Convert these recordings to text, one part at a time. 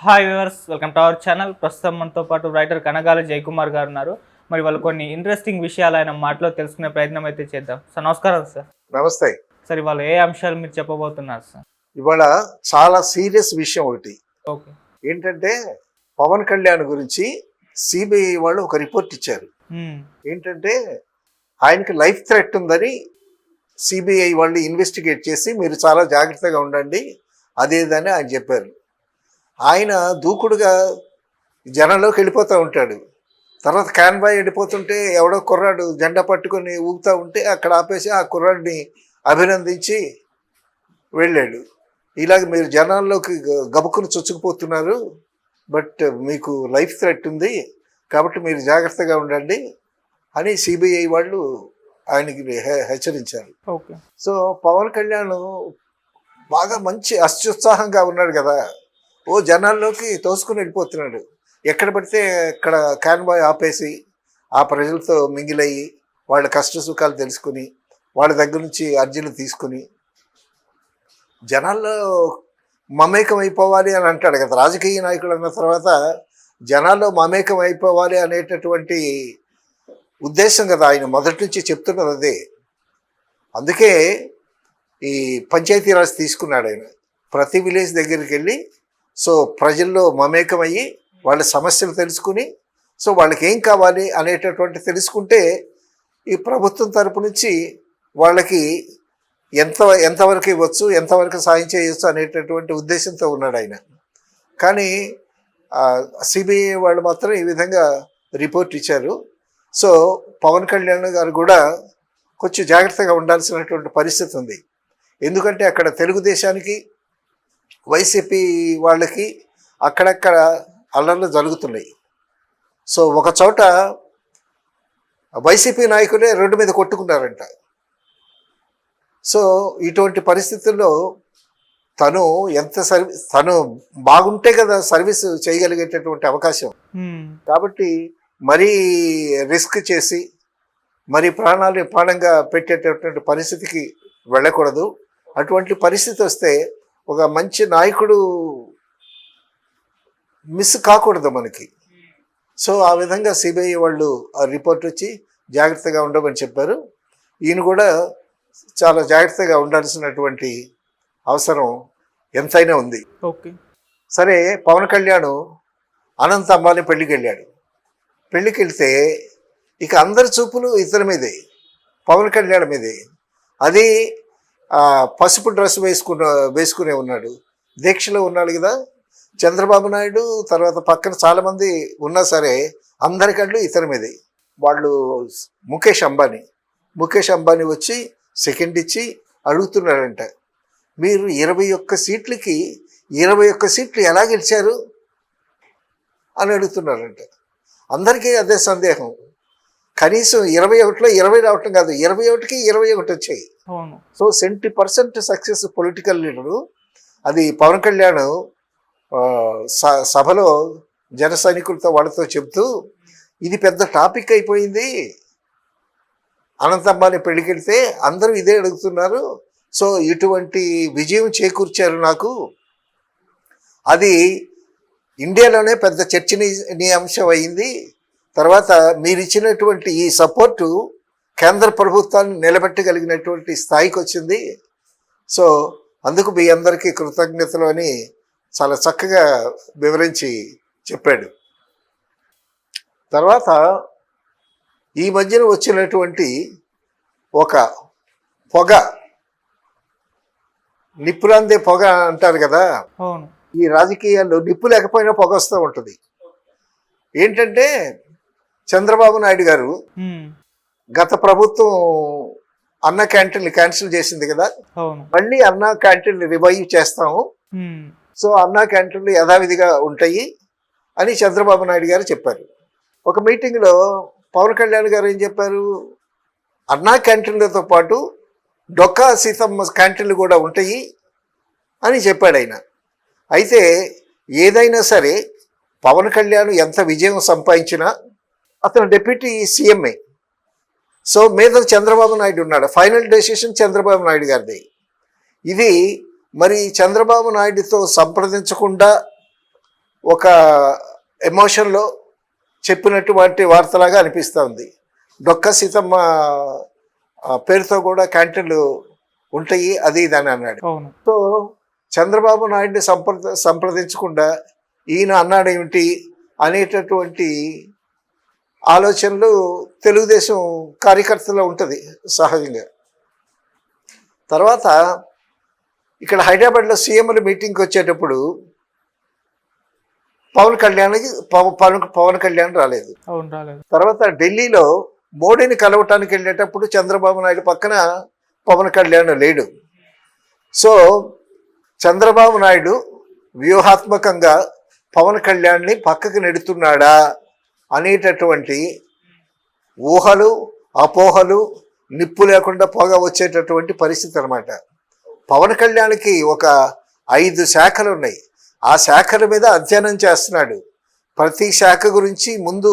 Hi viewers, welcome to our channel. ప్రస్తుతం మనతో పాటు రైటర్ కనగాల జయకుమార్ గారు ఉన్నారు. మరి వాళ్ళు కొన్ని ఇంట్రెస్టింగ్ విషయాలు ఆయన మాటలో తెలుసుకునే ప్రయత్నం అయితే చేద్దాం. సార్ నమస్కారం సార్. నమస్తే. సార్ ఇవాళ ఏ అంశాలు మీరు చెప్పబోతున్నారు సార్? ఇవాళ చాలా సీరియస్ విషయం ఒకటి. ఓకే. ఏంటంటే పవన్ కళ్యాణ్ గురించి సిబిఐ వాళ్ళు ఒక రిపోర్ట్ ఇచ్చారు. ఏంటంటే ఆయనకి లైఫ్ థ్రెట్ ఉందని సిబిఐ వాళ్ళు ఇన్వెస్టిగేట్ చేసి మీరు చాలా జాగ్రత్తగా ఉండండి అదేదని ఆయన చెప్పారు. ఆయన దూకుడుగా జనంలోకి వెళ్ళిపోతూ ఉంటాడు. తర్వాత కాన్వాయ్ వెళ్ళిపోతుంటే ఎవడో కుర్రాడు జెండా పట్టుకొని ఊగుతూ ఉంటే అక్కడ ఆపేసి ఆ కుర్రాడిని అభినందించి వెళ్ళాడు. ఇలాగ మీరు జనాల్లోకి గబుక్కుని చొచ్చుకుపోతున్నారు, బట్ మీకు లైఫ్ థ్రెట్ ఉంది కాబట్టి మీరు జాగ్రత్తగా ఉండండి అని సిబిఐ వాళ్ళు ఆయనకి హెచ్చరించారు. ఓకే. సో పవన్ కళ్యాణ్ బాగా మంచి అత్యుత్సాహంగా ఉన్నాడు కదా, ఓ జనాల్లోకి తోసుకుని వెళ్ళిపోతున్నాడు. ఎక్కడ పడితే అక్కడ కాన్వాయ్ ఆపేసి ఆ ప్రజలతో మింగిలయ్యి వాళ్ళ కష్ట సుఖాలు తెలుసుకుని వాళ్ళ దగ్గర నుంచి అర్జీలు తీసుకుని జనాల్లో మమేకం అయిపోవాలి అని అంటాడు కదా. రాజకీయ నాయకులు అన్న తర్వాత జనాల్లో మమేకం అయిపోవాలి అనేటటువంటి ఉద్దేశం కదా ఆయన మొదటి నుంచి చెప్తున్నది అదే. అందుకే ఈ పంచాయతీరాజ్ తీసుకున్నాడు ఆయన. ప్రతి విలేజ్ దగ్గరికి వెళ్ళి సో ప్రజల్లో మమేకమయ్యి వాళ్ళ సమస్యలు తెలుసుకుని సో వాళ్ళకి ఏం కావాలి అనేటటువంటి తెలుసుకుంటే ఈ ప్రభుత్వం తరపు నుంచి వాళ్ళకి ఎంతవరకు ఇవ్వచ్చు, ఎంతవరకు సాయం చేయవచ్చు అనేటటువంటి ఉద్దేశంతో ఉన్నాడు ఆయన. కానీ సిబిఐ వాళ్ళు మాత్రం ఈ విధంగా రిపోర్ట్ ఇచ్చారు. సో పవన్ కళ్యాణ్ గారు కూడా కొంచెం జాగ్రత్తగా ఉండాల్సినటువంటి పరిస్థితి ఉంది. ఎందుకంటే అక్కడ తెలుగుదేశానికి వైసీపీ వాళ్ళకి అక్కడక్కడ అల్లర్లు జరుగుతున్నాయి. సో ఒక చోట వైసీపీ నాయకులే రోడ్డు మీద కొట్టుకున్నారంట. సో ఇటువంటి పరిస్థితుల్లో తను తను బాగుంటే కదా సర్వీస్ చేయగలిగేటటువంటి అవకాశం. కాబట్టి మరీ రిస్క్ చేసి మరి ప్రాణాలు ప్రాణంగా పెట్టేటటువంటి పరిస్థితికి వెళ్ళకూడదు. అటువంటి పరిస్థితి వస్తే ఒక మంచి నాయకుడు మిస్ కాకూడదు మనకి. సో ఆ విధంగా సిబిఐ వాళ్ళు ఆ రిపోర్ట్ వచ్చి జాగ్రత్తగా ఉండమని చెప్పారు. ఈయన కూడా చాలా జాగ్రత్తగా ఉండాల్సినటువంటి అవసరం ఎంతైనా ఉంది. ఓకే. సరే, పవన్ కళ్యాణ్ అనంత అంబానీ పెళ్ళికి వెళ్ళాడు. పెళ్ళికి వెళ్తే ఇక అందరి చూపులు ఇతని మీదే, పవన్ కళ్యాణ్ మీదే. అది పసుపు డ్రెస్ వేసుకునే ఉన్నాడు, దీక్షలో ఉన్నాడు కదా. చంద్రబాబు నాయుడు తర్వాత పక్కన చాలామంది ఉన్నా సరే అందరికంటే ఇతని మీదే. వాళ్ళు ముఖేష్ అంబానీ వచ్చి సెకండ్ ఇచ్చి అడుగుతున్నాడంట, మీరు 21 సీట్లకి 21 సీట్లు ఎలా గెలిచారు అని అడుగుతున్నారంట. అందరికీ అదే సందేహం. కనీసం 21లో 20 రావటం కాదు, 21కి 21 వచ్చాయి. So 70% success political leader. అది పవన్ కళ్యాణ్ సభలో జన సైనికులతో వాళ్ళతో చెప్తూ ఇది పెద్ద టాపిక్ అయిపోయింది, అనంత అంబానీ పెళ్ళికి వెళ్తే అందరూ ఇదే అడుగుతున్నారు, సో ఇటువంటి విజయం చేకూర్చారు నాకు, అది ఇండియాలోనే పెద్ద చర్చనీయాంశం అయింది. తర్వాత మీరు ఇచ్చినటువంటి ఈ సపోర్టు కేంద్ర ప్రభుత్వాన్ని నిలబెట్టగలిగినటువంటి స్థాయికి వచ్చింది. సో అందుకు మీ అందరికీ కృతజ్ఞతలు అని చాలా చక్కగా వివరించి చెప్పాడు. తర్వాత ఈ మధ్యన వచ్చినటువంటి ఒక పొగ, నిప్పులందే పొగ అంటారు కదా, ఈ రాజకీయాల్లో నిప్పు లేకపోయినా పొగ వస్తూ ఉంటుంది. ఏంటంటే చంద్రబాబు నాయుడు గారు గత ప్రభుత్వం అన్న క్యాంటీన్లు క్యాన్సిల్ చేసింది కదా, మళ్ళీ అన్న క్యాంటీన్లు రివైవ్ చేస్తాము, సో అన్న క్యాంటీన్లు యథావిధిగా ఉంటాయి అని చంద్రబాబు నాయుడు గారు చెప్పారు. ఒక మీటింగ్లో పవన్ కళ్యాణ్ గారు ఏం చెప్పారు, అన్నా క్యాంటీన్లతో పాటు డొక్కా సీతమ్మ క్యాంటీన్లు కూడా ఉంటాయి అని చెప్పాడు ఆయన. అయితే ఏదైనా సరే పవన్ కళ్యాణ్ ఎంత విజయం సంపాదించినా అతను డిప్యూటీ సీఎంఏ. సో మీద చంద్రబాబు నాయుడు ఉన్నాడు, ఫైనల్ డెసిషన్ చంద్రబాబు నాయుడు గారిది. ఇది మరి చంద్రబాబు నాయుడుతో సంప్రదించకుండా ఒక ఎమోషన్లో చెప్పినటువంటి వార్తలాగా అనిపిస్తూ ఉంది. డొక్క సీతమ్మ పేరుతో కూడా క్యాంటీన్లు ఉంటాయి, అది ఇది అని అన్నాడు. అవును. సో చంద్రబాబు నాయుడిని సంప్రదించకుండా ఈయన అన్నాడు ఏమిటి అనేటటువంటి ఆలోచనలు తెలుగుదేశం కార్యకర్తలో ఉంటుంది సహజంగా. తర్వాత ఇక్కడ హైదరాబాద్లో సీఎంల మీటింగ్కి వచ్చేటప్పుడు పవన్ కళ్యాణ్ రాలేదు. అవును, రాలేదు. తర్వాత ఢిల్లీలో మోడీని కలవటానికి వెళ్ళేటప్పుడు చంద్రబాబు నాయుడు పక్కన పవన్ కళ్యాణ్ లేడు. సో చంద్రబాబు నాయుడు వ్యూహాత్మకంగా పవన్ కళ్యాణ్ని పక్కకు నెడుతున్నాడా అనేటటువంటి ఊహలు, అపోహలు, నిప్పు లేకుండా పొగ వచ్చేటటువంటి పరిస్థితి అనమాట. పవన్ కళ్యాణ్కి ఒక 5 శాఖలు ఉన్నాయి. ఆ శాఖల మీద అధ్యయనం చేస్తున్నాడు. ప్రతి శాఖ గురించి ముందు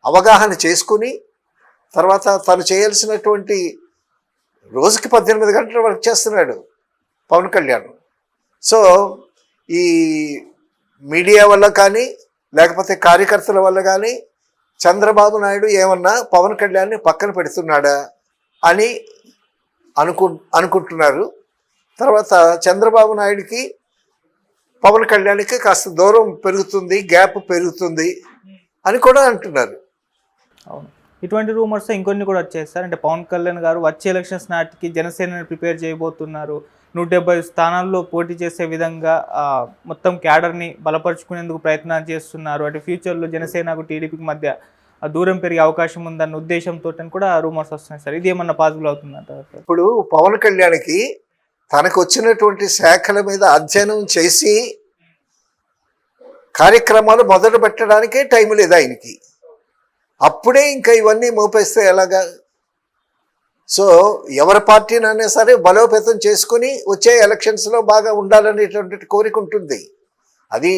అవగాహన చేసుకుని తర్వాత తను చేయాల్సినటువంటి రోజుకి 18 గంటలు వర్క్ చేస్తున్నాడు పవన్ కళ్యాణ్. సో ఈ మీడియా వల్ల కానీ లేకపోతే కార్యకర్తల వల్ల కానీ చంద్రబాబు నాయుడు ఏమన్నా పవన్ కళ్యాణ్ని పక్కన పెడుతున్నాడా అని అనుకుంటున్నారు. తర్వాత చంద్రబాబు నాయుడికి పవన్ కళ్యాణ్కి కాస్త దూరం పెరుగుతుంది, గ్యాప్ పెరుగుతుంది అని కూడా అంటున్నారు. అవును, ఇటువంటి రూమర్స్ ఇంకొన్ని కూడా వచ్చాయి సార్. అంటే పవన్ కళ్యాణ్ గారు వచ్చే ఎలక్షన్స్ నాటికి జనసేనని ప్రిపేర్ చేయబోతున్నారు. 170 స్థానాల్లో పోటీ చేసే విధంగా మొత్తం క్యాడర్ని బలపరుచుకునేందుకు ప్రయత్నాలు చేస్తున్నారు. అంటే ఫ్యూచర్లో జనసేనకు టీడీపీకి మధ్య దూరం పెరిగే అవకాశం ఉందన్న ఉద్దేశంతో కూడా రూమర్స్ వస్తున్నాయి సార్. ఇది ఏమన్నా పాసిబుల్ అవుతుందంట? ఇప్పుడు పవన్ కళ్యాణ్కి తనకు వచ్చినటువంటి శాఖల మీద అధ్యయనం చేసి కార్యక్రమాలు మొదలు పెట్టడానికే టైం లేదు ఆయనకి. అప్పుడే ఇంకా ఇవన్నీ మోపేస్తే ఎలాగా? సో ఎవరి పార్టీనైనా సరే బలోపేతం చేసుకుని వచ్చే ఎలక్షన్స్లో బాగా ఉండాలనేటువంటి కోరిక ఉంటుంది. అది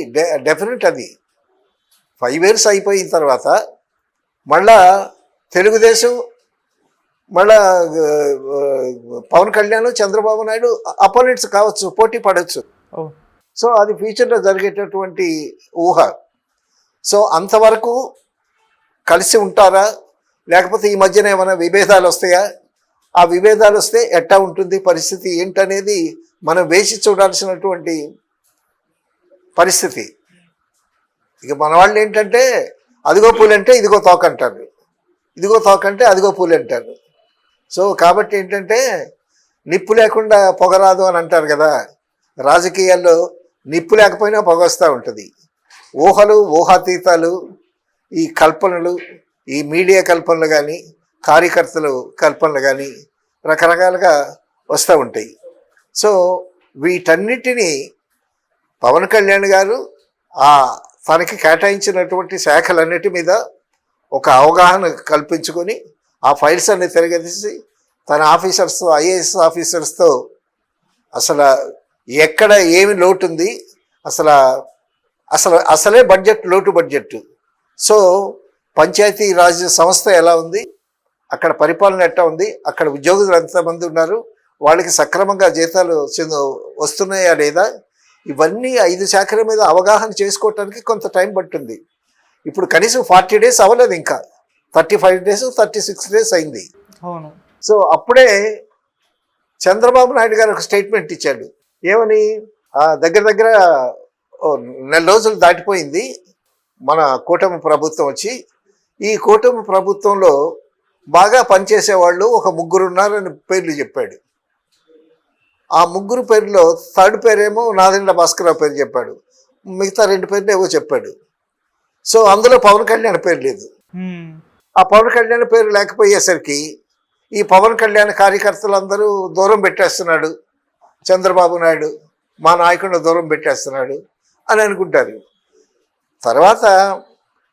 డెఫినెట్. అది 5 years అయిపోయిన తర్వాత మళ్ళా తెలుగుదేశం, మళ్ళా పవన్ కళ్యాణ్, చంద్రబాబు నాయుడు అపోనెంట్స్ కావచ్చు, పోటీ పడవచ్చు. సో అది ఫ్యూచర్లో జరిగేటటువంటి ఊహ. సో అంతవరకు కలిసి ఉంటారా, లేకపోతే ఈ మధ్యన ఏమైనా విభేదాలు వస్తాయా? ఆ విభేదాలు వస్తే ఎట్టా ఉంటుంది పరిస్థితి ఏంటనేది మనం వేసి చూడాల్సినటువంటి పరిస్థితి. ఇక మన వాళ్ళు ఏంటంటే అదిగో పూలంటే ఇదిగో తోక అంటారు, ఇదిగో తోక అంటే అదిగో పూలు అంటారు. సో కాబట్టి ఏంటంటే నిప్పు లేకుండా పొగరాదు అని అంటారు కదా. రాజకీయాల్లో నిప్పు లేకపోయినా పొగ వస్తూ ఉంటుంది. ఊహలు, ఊహాతీతాలు, ఈ కల్పనలు, ఈ మీడియా కల్పనలు కానీ కార్యకర్తలు కల్పనలు కానీ రకరకాలుగా వస్తూ ఉంటాయి. సో వీటన్నిటినీ పవన్ కళ్యాణ్ గారు తనకి కేటాయించినటువంటి శాఖలన్నిటి మీద ఒక అవగాహన కల్పించుకొని ఆ ఫైల్స్ అన్ని తిరగదీసి తన ఆఫీసర్స్తో, ఐఏఎస్ ఆఫీసర్స్తో అసలు ఎక్కడ ఏమి లోటు ఉంది, అసలే లోటు బడ్జెట్. సో పంచాయతీ రాజ్ సంస్థ ఎలా ఉంది, అక్కడ పరిపాలన ఎట్టా ఉంది, అక్కడ ఉద్యోగులు ఎంతమంది ఉన్నారు, వాళ్ళకి సక్రమంగా జీతాలు వస్తున్నాయా లేదా, ఇవన్నీ 5 శాఖల మీద అవగాహన చేసుకోవటానికి కొంత టైం పట్టింది. ఇప్పుడు కనీసం 40 days అవ్వలేదు, ఇంకా 35 days 36 days అయింది. అవును. సో అప్పుడే చంద్రబాబు నాయుడు గారు ఒక స్టేట్మెంట్ ఇచ్చాడు. ఏమని? దగ్గర 4 రోజులు దాటిపోయింది మన కూటమి ప్రభుత్వం వచ్చి. ఈ కూటమి ప్రభుత్వంలో బాగా పనిచేసేవాళ్ళు ఒక 3 ఉన్నారని పేర్లు చెప్పాడు. ఆ 3 పేర్లో 3rd పేరేమో నాదెండ్ల భాస్కరరావు పేరు చెప్పాడు, మిగతా 2 పేర్లు ఏవో చెప్పాడు. సో అందులో పవన్ కళ్యాణ్ పేరు లేదు. ఆ పవన్ కళ్యాణ్ పేరు లేకపోయేసరికి ఈ పవన్ కళ్యాణ్ కార్యకర్తలందరూ దూరం పెట్టేస్తున్నాడు చంద్రబాబు నాయుడు, మా నాయకుడిని దూరం పెట్టేస్తున్నాడు అని అనుకుంటారు. తర్వాత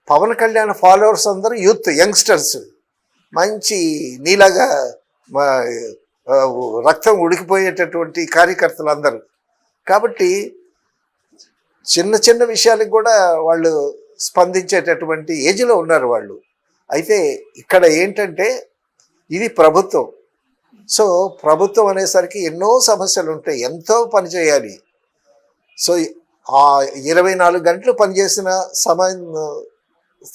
పవన్ కళ్యాణ్ ఫాలోవర్స్ అందరూ యూత్, యంగ్స్టర్స్, మంచి నీలాగా రక్తం ఉడికిపోయేటటువంటి కార్యకర్తలు అందరూ. కాబట్టి చిన్న చిన్న విషయాలకు కూడా వాళ్ళు స్పందించేటటువంటి ఏజ్లో ఉన్నారు వాళ్ళు. అయితే ఇక్కడ ఏంటంటే ఇది ప్రభుత్వం. సో ప్రభుత్వం అనేసరికి ఎన్నో సమస్యలు ఉంటాయి, ఎంతో పని చేయాలి. సో ఆ 24 గంటలు పనిచేసిన సమయం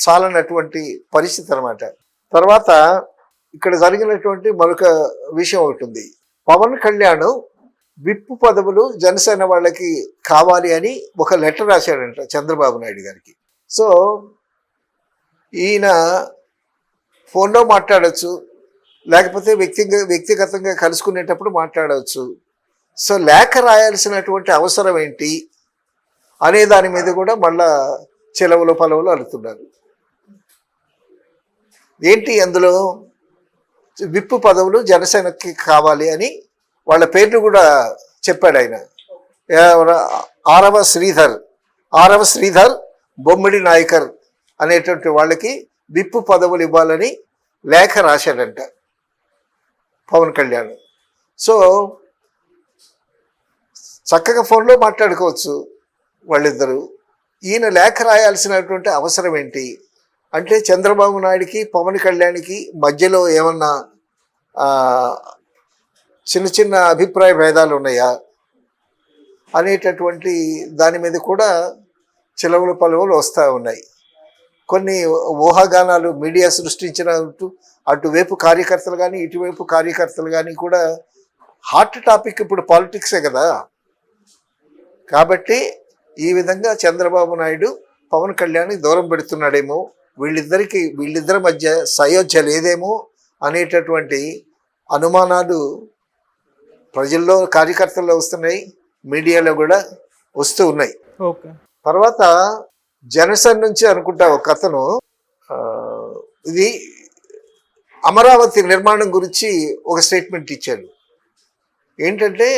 చాలనటువంటి పరిస్థితి అనమాట. తర్వాత ఇక్కడ జరిగినటువంటి మరొక విషయం ఒకటి ఉంది. పవన్ కళ్యాణ్ విప్పు పదవులు జనసేన వాళ్ళకి కావాలి అని ఒక లెటర్ రాశాడంట చంద్రబాబు నాయుడు గారికి. సో ఈయన ఫోన్లో మాట్లాడచ్చు, లేకపోతే వ్యక్తిగతంగా కలుసుకునేటప్పుడు మాట్లాడవచ్చు. సో లేఖ రాయాల్సినటువంటి అవసరం ఏంటి అనే దాని మీద కూడా మళ్ళా చెలవులు పలవులు అడుగుతున్నారు. ఏంటి అందులో విప్పు పదవులు జనసేనకి కావాలి అని వాళ్ళ పేర్లు కూడా చెప్పాడు ఆయన. ఆరవ శ్రీధర్ బొమ్మిడి నాయకర్ అనేటువంటి వాళ్ళకి విప్పు పదవులు ఇవ్వాలని లేఖ రాశాడంట పవన్ కళ్యాణ్. సో చక్కగా ఫోన్లో మాట్లాడుకోవచ్చు వాళ్ళిద్దరూ. ఈయన లేఖ రాయాల్సినటువంటి అవసరం ఏంటి అంటే చంద్రబాబు నాయుడికి పవన్ కళ్యాణ్కి మధ్యలో ఏమన్నా చిన్న చిన్న అభిప్రాయ భేదాలు ఉన్నాయా అనేటటువంటి దాని మీద కూడా చిలవలు పలువులు వస్తూ ఉన్నాయి. కొన్ని ఊహాగానాలు మీడియా సృష్టించినట్టు అటువైపు కార్యకర్తలు కానీ ఇటువైపు కార్యకర్తలు కానీ కూడా హాట్ టాపిక్ ఇప్పుడు పాలిటిక్సే కదా. కాబట్టి ఈ విధంగా చంద్రబాబు నాయుడు పవన్ కళ్యాణ్ దూరం పెడుతున్నాడేమో, వీళ్ళిద్దరి మధ్య సయోధ్య లేదేమో అనేటటువంటి అనుమానాలు ప్రజల్లో కార్యకర్తల్లో వస్తున్నాయి, మీడియాలో కూడా వస్తూ ఉన్నాయి. ఓకే. తర్వాత జనసేన నుంచి అనుకుంటా ఒక అతను ఇది అమరావతి నిర్మాణం గురించి ఒక స్టేట్మెంట్ ఇచ్చాడు. ఏంటంటే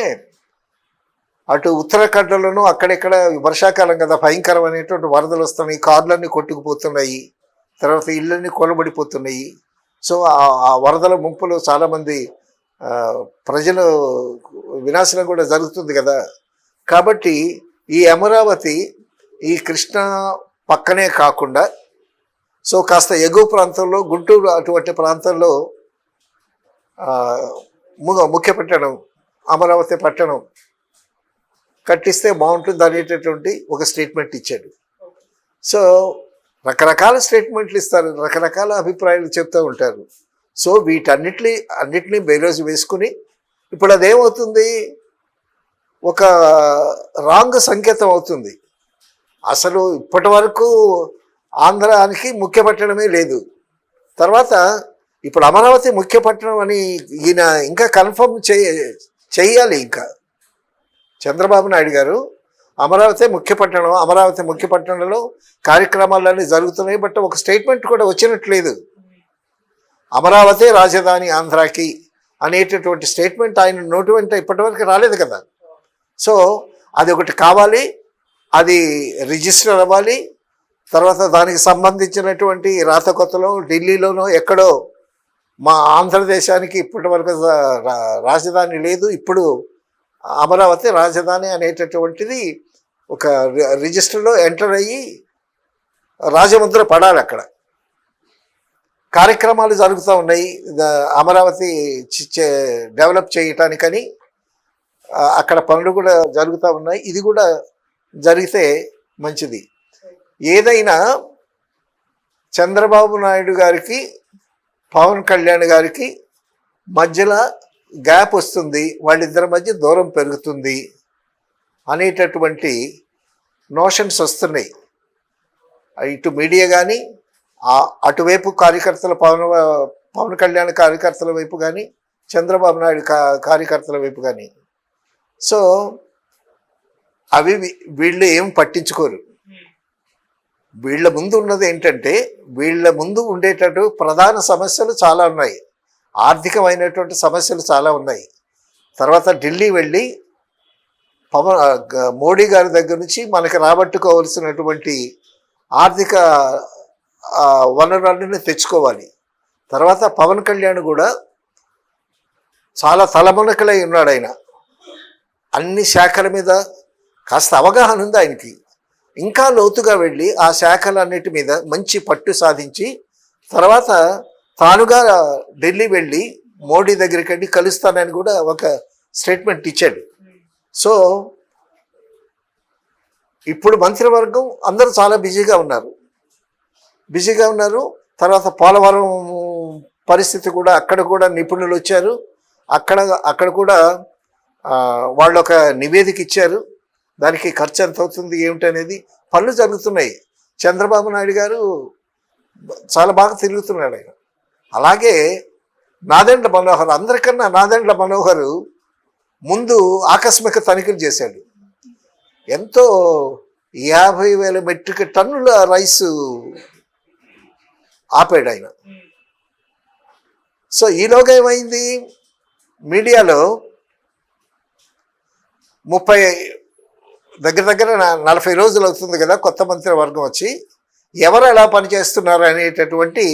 అటు ఉత్తరాఖండ్లోనూ అక్కడెక్కడ వర్షాకాలం కదా, భయంకరమైనటువంటి వరదలు వస్తున్నాయి, కార్లన్నీ కొట్టుకుపోతున్నాయి, తర్వాత ఇళ్ళన్నీ కొలబడిపోతున్నాయి. సో ఆ వరదల ముంపులో చాలామంది ప్రజలు వినాశనం కూడా జరుగుతుంది కదా. కాబట్టి ఈ అమరావతి ఈ కృష్ణా పక్కనే కాకుండా సో కాస్త ఎగువ ప్రాంతంలో గుంటూరు అటువంటి ప్రాంతంలో ముఖ్య పట్టణం అమరావతి పట్టణం కట్టిస్తే బాగుంటుంది అనేటటువంటి ఒక స్టేట్మెంట్ ఇచ్చాడు. సో రకరకాల స్టేట్మెంట్లు ఇస్తారు, రకరకాల అభిప్రాయాలు చెప్తూ ఉంటారు. సో అన్నిటినీ బేరోజు వేసుకుని ఇప్పుడు అదేమవుతుంది, ఒక రాంగ్ సంకేతం అవుతుంది. అసలు ఇప్పటి వరకు ఆంధ్రానికి ముఖ్య పట్టణమే లేదు. తర్వాత ఇప్పుడు అమరావతి ముఖ్య పట్టణం అని ఈయన ఇంకా కన్ఫర్మ్ చేయాలి. ఇంకా చంద్రబాబు నాయుడు గారు అమరావతి ముఖ్య పట్టణంలో కార్యక్రమాలన్నీ జరుగుతున్నాయి, బట్ ఒక స్టేట్మెంట్ కూడా వచ్చినట్లేదు. అమరావతి రాజధాని ఆంధ్రాకి అనేటటువంటి స్టేట్మెంట్ ఆయన నోటి వెంట ఇప్పటివరకు రాలేదు కదా. సో అది ఒకటి కావాలి, అది రిజిస్టర్ అవ్వాలి. తర్వాత దానికి సంబంధించినటువంటి రాతకొత్తలో ఢిల్లీలోనో ఎక్కడో మా ఆంధ్రదేశానికి ఇప్పటివరకు రాజధాని లేదు, ఇప్పుడు అమరావతి రాజధాని అనేటటువంటిది ఒక రిజిస్టర్లో ఎంటర్ అయ్యి రాజముద్ర పడాలి. అక్కడ కార్యక్రమాలు జరుగుతూ ఉన్నాయి అమరావతి డెవలప్ చేయటానికని, అక్కడ పనులు కూడా జరుగుతూ ఉన్నాయి. ఇది కూడా జరిగితే మంచిది. ఏదైనా చంద్రబాబు నాయుడు గారికి పవన్ కళ్యాణ్ గారికి మధ్యలో గ్యాప్ వస్తుంది, వాళ్ళిద్దరి మధ్య దూరం పెరుగుతుంది అనేటటువంటి నోషన్స్ వస్తున్నాయి. ఇటు మీడియా కానీ అటువైపు కార్యకర్తల పవన్ కళ్యాణ్ కార్యకర్తల వైపు కానీ చంద్రబాబు నాయుడు కార్యకర్తల వైపు కానీ. సో అవి వీళ్ళు ఏం పట్టించుకోరు. వీళ్ళ ముందు ఉన్నది ఏంటంటే, వీళ్ళ ముందు ఉండేటట్టు ప్రధాన సమస్యలు చాలా ఉన్నాయి, ఆర్థికమైనటువంటి సమస్యలు చాలా ఉన్నాయి. తర్వాత ఢిల్లీ వెళ్ళి మోడీ గారి దగ్గర నుంచి మనకి రాబట్టుకోవాల్సినటువంటి ఆర్థిక వనరులన్నీ తెచ్చుకోవాలి. తర్వాత పవన్ కళ్యాణ్ కూడా చాలా తలమునకలై ఉన్నాడు. ఆయన అన్ని శాఖల మీద కాస్త అవగాహన ఉంది ఆయనకి. ఇంకా లోతుగా వెళ్ళి ఆ శాఖలన్నిటి మీద మంచి పట్టు సాధించి తర్వాత తానుగా ఢిల్లీ వెళ్ళి మోడీ దగ్గరికి వెళ్ళి కలుస్తానని కూడా ఒక స్టేట్మెంట్ ఇచ్చాడు. సో ఇప్పుడు మంత్రివర్గం అందరూ చాలా బిజీగా ఉన్నారు. తర్వాత పోలవరం పరిస్థితి కూడా అక్కడ కూడా నిపుణులు వచ్చారు. అక్కడ కూడా వాళ్ళు ఒక నివేదిక ఇచ్చారు. దానికి ఖర్చు ఎంత అవుతుంది ఏమిటనేది పనులు జరుగుతున్నాయి. చంద్రబాబు నాయుడు గారు చాలా బాగా తిరుగుతున్నాడు ఆయన. అలాగే నాదెండ్ల మనోహర్, అందరికన్నా నాదెండ్ల మనోహర్ ముందు ఆకస్మిక తనిఖీలు చేశాడు. ఎంతో 50,000 మెట్రిక్ టన్నుల రైసు ఆపాడు ఆయన. సో ఈలోగా ఏమైంది, మీడియాలో 30 దగ్గర 40 రోజులు అవుతుంది కదా కొత్త మంత్రివర్గం వచ్చి, ఎవరు ఎలా పనిచేస్తున్నారు అనేటటువంటి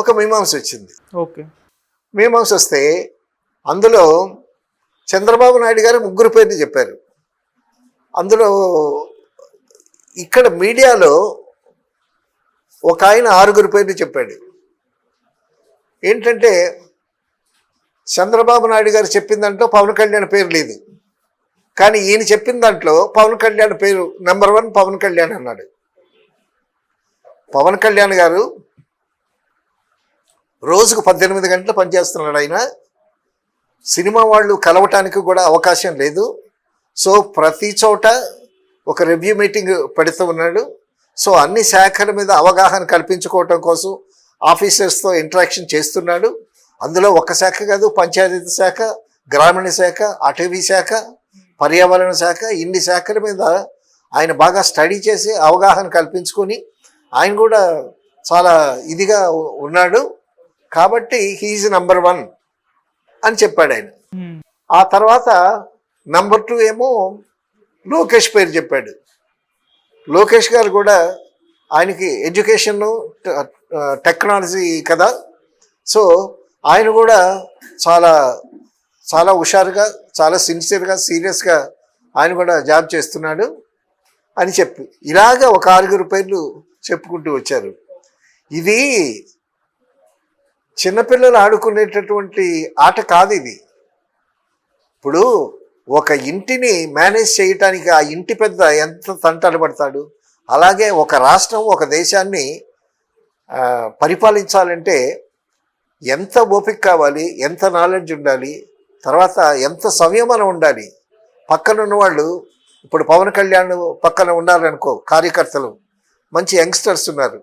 ఒక మీమాంస వచ్చింది. ఓకే, మీమాంస వస్తే అందులో చంద్రబాబు నాయుడు గారు 3 పేర్లు చెప్పారు. అందులో ఇక్కడ మీడియాలో ఒక ఆయన 6 పేర్లు చెప్పాడు. ఏంటంటే చంద్రబాబు నాయుడు గారు చెప్పిన దాంట్లో పవన్ కళ్యాణ్ పేరు లేదు, కానీ ఈయన చెప్పిన దాంట్లో పవన్ కళ్యాణ్ పేరు నెంబర్ 1 పవన్ కళ్యాణ్ అన్నాడు. పవన్ కళ్యాణ్ గారు రోజుకు 18 గంటలు పనిచేస్తున్నాడు ఆయన. సినిమా వాళ్ళు కలవటానికి కూడా అవకాశం లేదు. సో ప్రతి చోట ఒక రివ్యూ మీటింగ్ పెడుతూ ఉన్నాడు. సో అన్ని శాఖల మీద అవగాహన కల్పించుకోవటం కోసం ఆఫీసర్స్తో ఇంటరాక్షన్ చేస్తున్నాడు. అందులో ఒక శాఖ కాదు, పంచాయతీ శాఖ, గ్రామీణ శాఖ, అటవీ శాఖ, పర్యావరణ శాఖ, ఇన్ని శాఖల మీద ఆయన బాగా స్టడీ చేసి అవగాహన కల్పించుకొని ఆయన కూడా చాలా ఇదిగా ఉన్నాడు. కాబట్టి హీఈస్ నెంబర్ 1 అని చెప్పాడు ఆయన. ఆ తర్వాత నెంబర్ 2 ఏమో లోకేష్ పేరు చెప్పాడు. లోకేష్ గారు కూడా ఆయనకి ఎడ్యుకేషన్ టెక్నాలజీ కదా, సో ఆయన కూడా చాలా చాలా హుషారుగా, చాలా సిన్సియర్గా, సీరియస్గా ఆయన కూడా జాబ్ చేస్తున్నాడు అని చెప్పి ఇలాగా ఒక 6 పేర్లు చెప్పుకుంటూ వచ్చారు. ఇది చిన్నపిల్లలు ఆడుకునేటటువంటి ఆట కాదు ఇది. ఇప్పుడు ఒక ఇంటిని మేనేజ్ చేయటానికి ఆ ఇంటి పెద్ద ఎంత తంటాలు పడతాడు, అలాగే ఒక రాష్ట్రం, ఒక దేశాన్ని పరిపాలించాలంటే ఎంత ఓపిక కావాలి, ఎంత నాలెడ్జ్ ఉండాలి, తర్వాత ఎంత సంయమనం ఉండాలి. పక్కన ఉన్న వాళ్ళు, ఇప్పుడు పవన్ కళ్యాణ్ పక్కన ఉన్నారనుకో, కార్యకర్తలు మంచి యంగ్స్టర్స్ ఉన్నారు,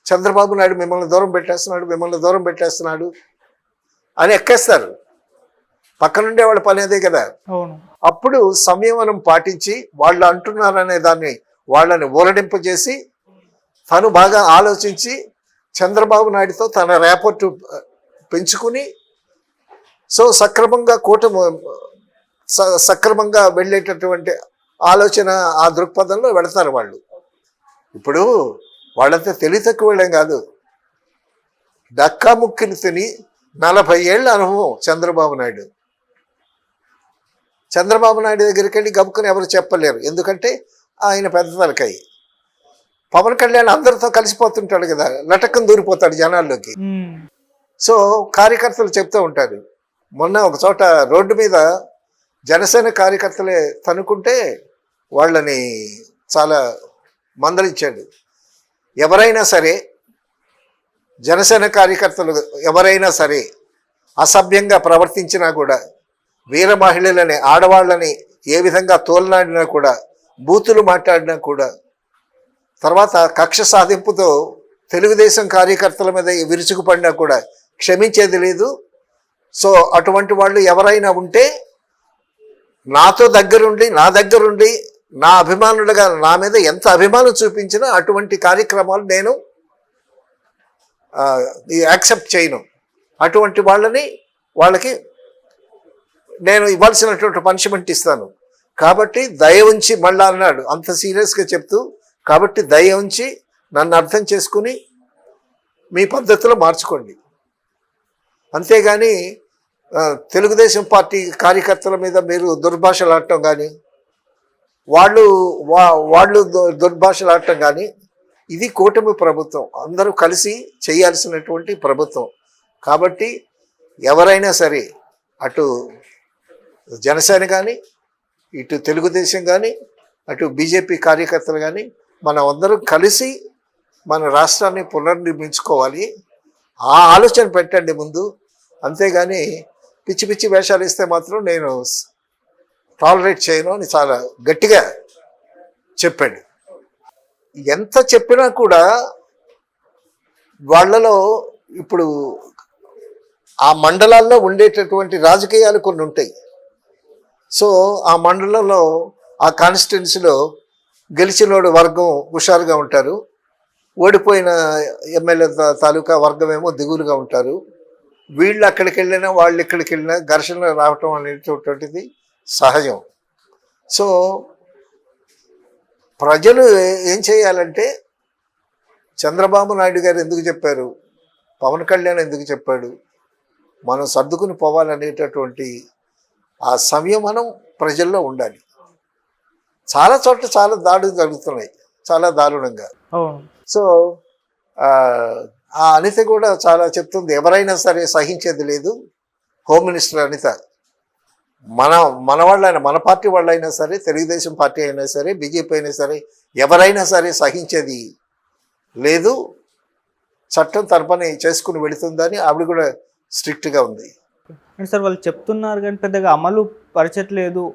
చంద్రబాబు నాయుడు మిమ్మల్ని దూరం పెట్టేస్తున్నాడు అని ఎక్కేస్తారు. పక్కనుండే వాళ్ళ పని అదే కదా. అప్పుడు సంయమనం పాటించి వాళ్ళు అంటున్నారనే దాన్ని వాళ్ళని ఊరడింపజేసి తను బాగా ఆలోచించి చంద్రబాబు నాయుడుతో తన రేపర్టు పెంచుకుని సో సక్రమంగా వెళ్ళేటటువంటి ఆలోచన, ఆ దృక్పథంలో వెళతారు వాళ్ళు. ఇప్పుడు వాళ్ళంతా తెలివి తక్కువ వెళ్ళం కాదు. డక్కా ముక్కిని తిని 40 ఏళ్ళ అనుభవం చంద్రబాబు నాయుడు దగ్గరికి వెళ్ళి గబుక్కుని ఎవరు చెప్పలేరు, ఎందుకంటే ఆయన పెద్ద తలకాయి. పవన్ కళ్యాణ్ అందరితో కలిసిపోతుంటాడు కదా, లటక్కను దూరిపోతాడు జనాల్లోకి. సో కార్యకర్తలు చెప్తూ ఉంటారు. మొన్న ఒక చోట రోడ్డు మీద జనసేన కార్యకర్తలే తనుకుంటే వాళ్ళని చాలా మందలించాడు. ఎవరైనా సరే, జనసేన కార్యకర్తలు ఎవరైనా సరే అసభ్యంగా ప్రవర్తించినా కూడా, వీర మహిళలని, ఆడవాళ్ళని ఏ విధంగా తోలనాడినా కూడా, బూతులు మాట్లాడినా కూడా, తర్వాత కక్ష సాధింపుతో తెలుగుదేశం కార్యకర్తల మీద విరుచుకుపడినా కూడా క్షమించేది లేదు. సో అటువంటి వాళ్ళు ఎవరైనా ఉంటే నా దగ్గరుండి నా అభిమానులుగా నా మీద ఎంత అభిమానం చూపించినా అటువంటి కార్యక్రమాలు నేను యాక్సెప్ట్ చేయను. అటువంటి వాళ్ళకి నేను ఇవ్వాల్సినటువంటి పనిష్మెంట్ ఇస్తాను. కాబట్టి దయ ఉంచి, మళ్ళా అన్నాడు అంత సీరియస్గా చెప్తూ, కాబట్టి దయ ఉంచి నన్ను అర్థం చేసుకుని మీ పద్ధతిలో మార్చుకోండి. అంతేగాని తెలుగుదేశం పార్టీ కార్యకర్తల మీద మీరు దుర్భాషలాడటం కానీ, వాళ్ళు దుర్భాషలాడటం కానీ, ఇది కూటమి ప్రభుత్వం, అందరూ కలిసి చేయాల్సినటువంటి ప్రభుత్వం. కాబట్టి ఎవరైనా సరే, అటు జనసేన కానీ, ఇటు తెలుగుదేశం కానీ, అటు బీజేపీ కార్యకర్తలు కానీ మనం అందరం కలిసి మన రాష్ట్రాన్ని పునర్నిర్మించుకోవాలి. ఆ ఆలోచన పెట్టండి ముందు. అంతేగాని పిచ్చి పిచ్చి వేషాలు ఇస్తే మాత్రం నేను టాలరేట్ చేయను అని చాలా గట్టిగా చెప్పండి. ఎంత చెప్పినా కూడా వాళ్ళలో ఇప్పుడు ఆ మండలాల్లో ఉండేటటువంటి రాజకీయాలు కొన్ని ఉంటాయి. సో ఆ మండలంలో ఆ కాన్స్టిట్యున్సీలో గెలిచినోడు వర్గం హుషారుగా ఉంటారు, ఓడిపోయిన ఎమ్మెల్యే తాలూకా వర్గం ఏమో దిగులుగా ఉంటారు. వీళ్ళు అక్కడికి వెళ్ళినా వాళ్ళు ఇక్కడికి వెళ్ళినా ఘర్షణ రావటం అనేటటువంటిది సహజం. సో ప్రజలు ఏం చేయాలంటే చంద్రబాబు నాయుడు గారు ఎందుకు చెప్పారు, పవన్ కళ్యాణ్ ఎందుకు చెప్పాడు, మనం సర్దుకుని పోవాలనేటటువంటి ఆ సంయమనం ప్రజల్లో ఉండాలి. చాలా చోట్ల చాలా దాడులు జరుగుతున్నాయి, చాలా దారుణంగా. సో ఆ అనిత కూడా చాలా చెప్తుంది, ఎవరైనా సరే సహించేది లేదు. హోమ్ మినిస్టర్ అనిత మన వాళ్ళైనా, మన పార్టీ వాళ్ళైనా సరే, తెలుగుదేశం పార్టీ అయినా సరే, బీజేపీ అయినా సరే, ఎవరైనా సరే సహించేది లేదు, చట్టం తన పని చేసుకుని వెళుతుందని ఆవిడ కూడా స్ట్రిక్ట్గా ఉంది. అంటే సార్ వాళ్ళు చెప్తున్నారు కానీ పెద్దగా అమలు పరచట్లేదు,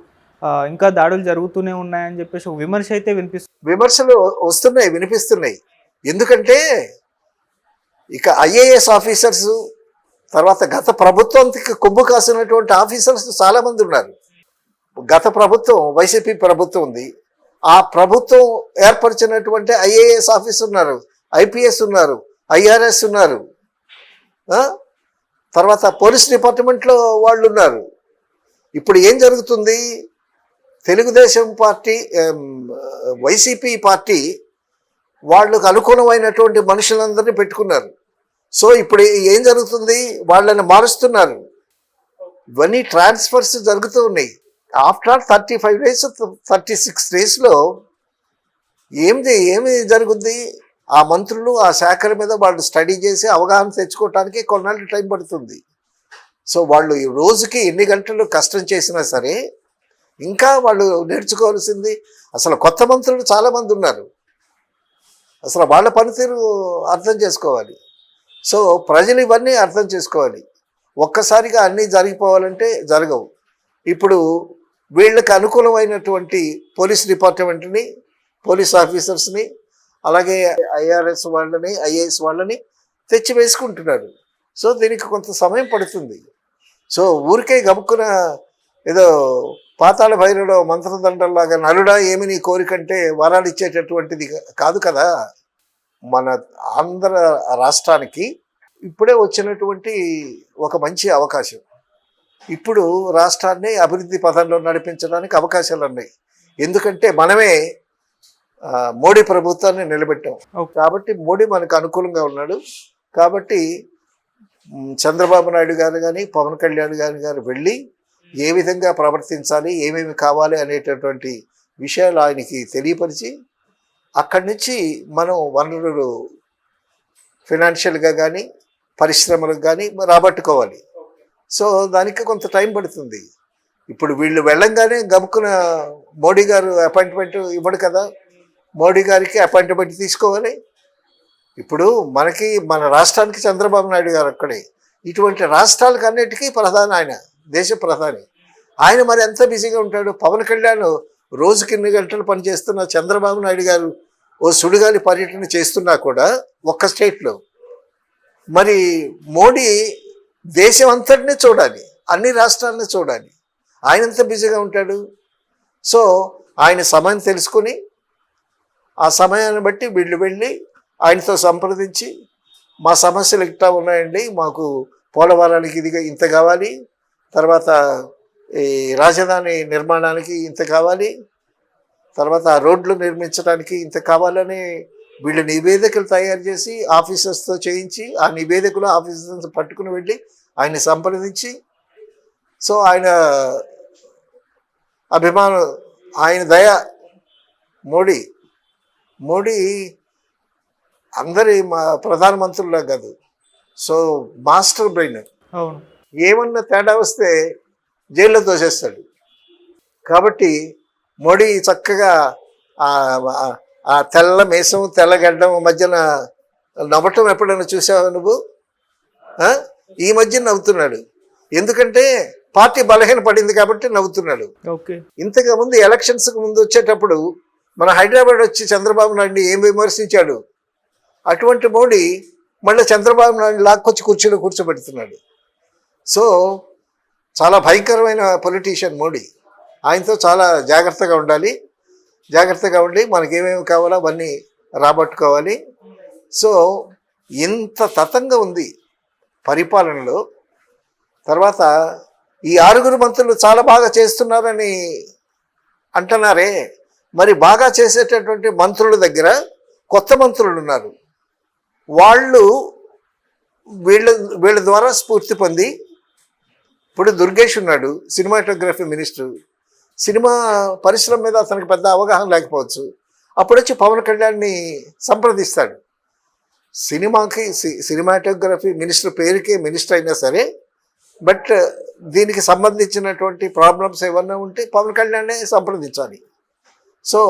ఇంకా దాడులు జరుగుతూనే ఉన్నాయని చెప్పేసి ఒక విమర్శ అయితే వినిపిస్తుంది. విమర్శలు వస్తున్నాయి, వినిపిస్తున్నాయి. ఎందుకంటే ఇక ఐఏఎస్ ఆఫీసర్స్, తర్వాత గత ప్రభుత్వానికి కొమ్ము కాసినటువంటి ఆఫీసర్స్ చాలామంది ఉన్నారు. గత ప్రభుత్వం వైసీపీ ప్రభుత్వం ఉంది, ఆ ప్రభుత్వం ఏర్పరిచినటువంటి ఐఏఎస్ ఆఫీసర్ ఉన్నారు, ఐపీఎస్ ఉన్నారు, ఐఆర్ఎస్ ఉన్నారు, తర్వాత పోలీస్ డిపార్ట్మెంట్లో వాళ్ళు ఉన్నారు. ఇప్పుడు ఏం జరుగుతుంది, తెలుగుదేశం పార్టీ వైసీపీ పార్టీ వాళ్ళకు అనుకూలమైనటువంటి మనుషులందరినీ పెట్టుకున్నారు. సో ఇప్పుడు ఏం జరుగుతుంది, వాళ్ళని మారుస్తున్నారు. ఇవన్నీ ట్రాన్స్ఫర్స్ జరుగుతూ ఉన్నాయి. ఆఫ్టర్ 35 days 36 daysలో ఏమి జరుగుద్ది, ఆ మంత్రులు ఆ శాఖల మీద వాళ్ళు స్టడీ చేసి అవగాహన తెచ్చుకోవటానికి కొన్నాళ్ళు టైం పడుతుంది. సో వాళ్ళు ఈ రోజుకి ఎన్ని గంటలు కష్టం చేసినా సరే ఇంకా వాళ్ళు నేర్చుకోవాల్సింది. అసలు కొత్త మంత్రులు చాలామంది ఉన్నారు, అసలు వాళ్ళ పనితీరు అర్థం చేసుకోవాలి. సో ప్రజలు ఇవన్నీ అర్థం చేసుకోవాలి. ఒక్కసారిగా అన్నీ జరిగిపోవాలంటే జరగవు. ఇప్పుడు వీళ్ళకి అనుకూలమైనటువంటి పోలీస్ డిపార్ట్మెంట్ని, పోలీస్ ఆఫీసర్స్ని, అలాగే ఐఆర్ఎస్ వాళ్ళని, ఐఏఎస్ వాళ్ళని తెచ్చి వేసుకుంటున్నారు. సో దీనికి కొంత సమయం పడుతుంది. సో ఊరికే గబుక్కున ఏదో పాతాళ భైరవులో మంత్రదండల్లాగా నలుడా ఏమి నీ కోరికంటే వరాలు ఇచ్చేటటువంటిది కాదు కదా. మన ఆంధ్ర రాష్ట్రానికి ఇప్పుడే వచ్చినటువంటి ఒక మంచి అవకాశం. ఇప్పుడు రాష్ట్రాన్ని అభివృద్ధి పథంలో నడిపించడానికి అవకాశాలు ఉన్నాయి. ఎందుకంటే మనమే మోడీ ప్రభుత్వాన్ని నిలబెట్టాం కాబట్టి, మోడీ మనకు అనుకూలంగా ఉన్నాడు కాబట్టి చంద్రబాబు నాయుడు గారు కానీ పవన్ కళ్యాణ్ గారు వెళ్ళి ఏ విధంగా ప్రవర్తించాలి, ఏమేమి కావాలి అనేటటువంటి విషయాలు ఆయనకి తెలియపరిచి అక్కడి నుంచి మనం వనరులు ఫినాన్షియల్గా కానీ పరిశ్రమలకు కానీ రాబట్టుకోవాలి. సో దానికి కొంత టైం పడుతుంది. ఇప్పుడు వీళ్ళు వెళ్ళంగానే గబుక్కున మోడీ గారు అపాయింట్మెంట్ ఇవ్వడు కదా, మోడీ గారికి అపాయింట్మెంట్ తీసుకోవాలి. ఇప్పుడు మన రాష్ట్రానికి చంద్రబాబు నాయుడు గారు అక్కడే, ఇటువంటి రాష్ట్రాలకు అన్నిటికీ ప్రధాని ఆయన, దేశ ప్రధాని. ఆయన మరి ఎంత బిజీగా ఉంటాడు. పవన్ కళ్యాణ్ రోజుకి 2 గంటలు పనిచేస్తున్న చంద్రబాబు నాయుడు గారు ఓ సుడిగాలి పర్యటన చేస్తున్నా కూడా ఒక్క స్టేట్లో, మరి మోడీ దేశం అంతటినీ చూడాలి, అన్ని రాష్ట్రాలని చూడాలి. ఆయన ఎంత బిజీగా ఉంటాడు. సో ఆయన సమయం తెలుసుకుని ఆ సమయాన్ని బట్టి వీళ్ళు వెళ్ళి ఆయనతో సంప్రదించి మా సమస్యలు ఇట్లా ఉన్నాయండి, మాకు పోలవరానికి ఇంత కావాలి, తర్వాత ఈ రాజధాని నిర్మాణానికి ఇంత కావాలి, తర్వాత రోడ్లు నిర్మించడానికి ఇంత కావాలని వీళ్ళు నివేదికలు తయారు చేసి ఆఫీసర్స్తో చేయించి ఆ నివేదికలు ఆఫీసర్స్ పట్టుకుని వెళ్ళి ఆయన్ని సంప్రదించి, సో ఆయన అభిమానం, ఆయన దయ, మోడీ అందరి ప్రధానమంత్రుల్లో కాదు, సో మాస్టర్ బ్రెయిన్. ఏమన్నా తేడా వస్తే జైల్లో తోసేస్తాడు. కాబట్టి మోడీ చక్కగా ఆ తెల్ల మీసం తెల్లగడ్డం మధ్యన నవ్వటం ఎప్పుడైనా చూసావా నువ్వు? ఈ మధ్య నవ్వుతున్నాడు. ఎందుకంటే పార్టీ బలహీన పడింది కాబట్టి నవ్వుతున్నాడు. ఓకే. ఇంతకు ముందు ఎలక్షన్స్కి ముందు వచ్చేటప్పుడు మన హైదరాబాద్ వచ్చి చంద్రబాబు నాయుడిని ఏం విమర్శించాడు? అటువంటి మోడీ మళ్ళీ చంద్రబాబు నాయుడు లాక్కొచ్చి కుర్చీలో కూర్చోబెడుతున్నాడు. సో చాలా భయంకరమైన పొలిటీషియన్ మోడీ. ఆయనతో చాలా జాగ్రత్తగా ఉండాలి. జాగ్రత్తగా ఉండి మనకేమేమి కావాలో అవన్నీ రాబట్టుకోవాలి. సో ఇంత తతంగా ఉంది పరిపాలనలో. తర్వాత ఈ 6 మంత్రులు చాలా బాగా చేస్తున్నారని అంటున్నారే, మరి బాగా చేసేటటువంటి మంత్రుల దగ్గర కొత్త మంత్రులు ఉన్నారు. వాళ్ళు వీళ్ళ ద్వారా స్ఫూర్తి పొంది, ఇప్పుడు దుర్గేష్ ఉన్నాడు, సినిమాటోగ్రఫీ మినిస్టర్. సినిమా పరిశ్రమ మీద అతనికి పెద్ద అవగాహన లేకపోవచ్చు. అప్పుడొచ్చి పవన్ కళ్యాణ్ని సంప్రదిస్తాడు. సినిమాటోగ్రఫీ మినిస్టర్ పేరుకే మినిస్టర్ అయినా సరే, బట్ దీనికి సంబంధించినటువంటి ప్రాబ్లమ్స్ ఏమన్నా ఉంటే పవన్ కళ్యాణ్నే సంప్రదించాలి. సో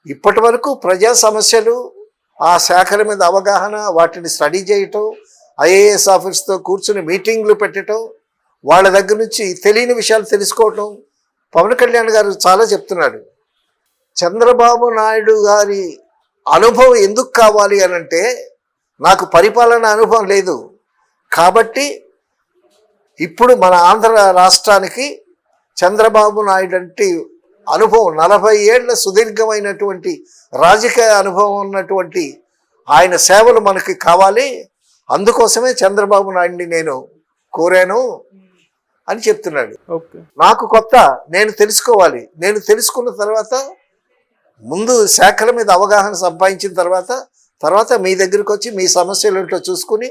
ఇప్పటి వరకు ప్రజా సమస్యలు, ఆ శాఖల మీద అవగాహన, వాటిని స్టడీ చేయటం, ఐఏఎస్ ఆఫీస్తో కూర్చుని మీటింగ్లు పెట్టడం, వాళ్ళ దగ్గర నుంచి తెలియని విషయాలు తెలుసుకోవటం పవన్ కళ్యాణ్ గారు చాలా చెప్తున్నాడు. చంద్రబాబు నాయుడు గారి అనుభవం ఎందుకు కావాలి అని అంటే, నాకు పరిపాలన అనుభవం లేదు కాబట్టి ఇప్పుడు మన ఆంధ్ర రాష్ట్రానికి చంద్రబాబు నాయుడు అంటే అనుభవం, 40 ఏళ్ల సుదీర్ఘమైనటువంటి రాజకీయ అనుభవం ఉన్నటువంటి ఆయన సేవలు మనకి కావాలి. అందుకోసమే చంద్రబాబు నాయుడిని నేను కోరాను అని చెప్తున్నాడు. నాకు కొత్త, నేను తెలుసుకోవాలి. నేను తెలుసుకున్న తర్వాత ముందు శాఖల మీద అవగాహన సంపాదించిన తర్వాత మీ దగ్గరికి వచ్చి మీ సమస్యలు ఏంటో చూసుకుని